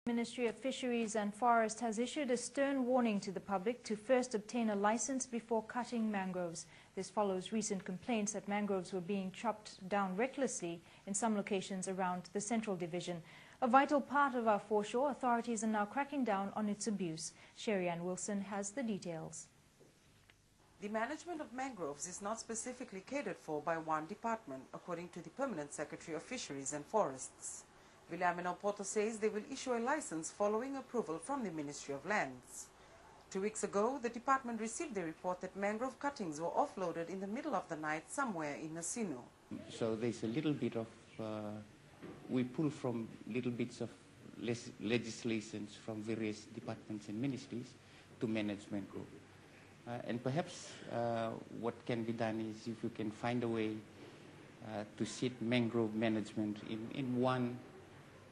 Ministry of Fisheries and Forest has issued a stern warning to the public to first obtain a license before cutting mangroves. This follows recent complaints that mangroves were being chopped down recklessly in some locations around the Central Division. A vital part of our foreshore, authorities are now cracking down on its abuse. Sherry-Ann Wilson has the details. The management of mangroves is not specifically catered for by one department, according to the Permanent Secretary of Fisheries and Forests. Williamino Porto says they will issue a license following approval from the Ministry of Lands. 2 weeks ago, the department received a report that mangrove cuttings were offloaded in the middle of the night somewhere in Nasino. So there's a little bit of, we pull from little bits of legislations from various departments and ministries to manage mangrove. And perhaps what can be done is if we can find a way to sit mangrove management in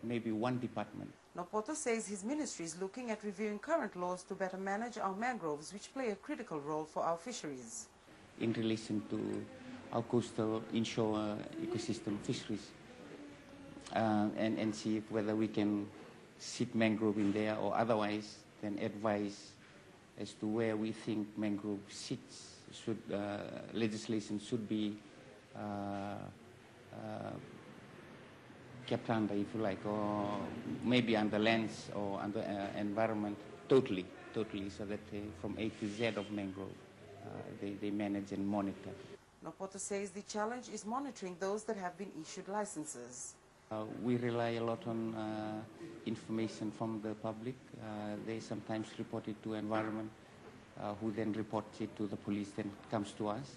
maybe one department. Nopoto says his ministry is looking at reviewing current laws to better manage our mangroves, which play a critical role for our fisheries. In relation to our coastal inshore ecosystem fisheries, and see whether we can sit mangrove in there or otherwise then advise as to where we think mangrove sits. Legislation should be kept under, if you like, or maybe under lands or under environment, totally, so that from A to Z of mangrove, they manage and monitor. Nopoto says the challenge is monitoring those that have been issued licenses. We rely a lot on information from the public. They sometimes report it to environment, who then reports it to the police, then it comes to us.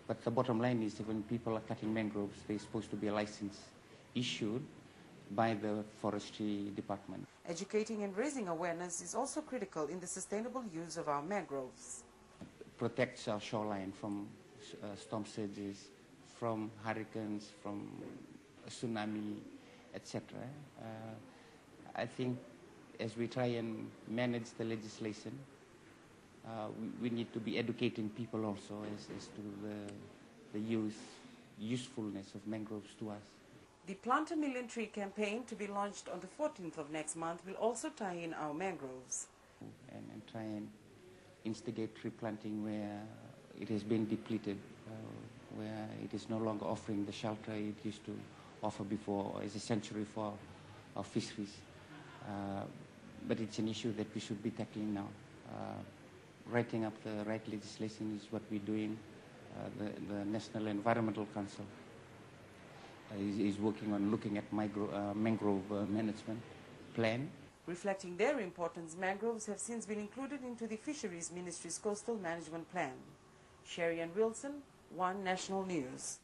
But the bottom line is that when people are cutting mangroves, there's supposed to be a license issued by the forestry department. Educating and raising awareness is also critical in the sustainable use of our mangroves. Protects our shoreline from storm surges, from hurricanes, from tsunami, etc. I think as we try and manage the legislation, we need to be educating people also as to the usefulness of mangroves to us. The Plant a Million Tree campaign, to be launched on the 14th of next month, will also tie in our mangroves. And try and instigate tree planting where it has been depleted, where it is no longer offering the shelter it used to offer before as a sanctuary for our fisheries. But it's an issue that we should be tackling now. Writing up the right legislation is what we're doing. The National Environmental Council is working on looking at mangrove management plan. Reflecting their importance, mangroves have since been included into the Fisheries Ministry's Coastal Management Plan. Sherry-Ann Wilson, One National News.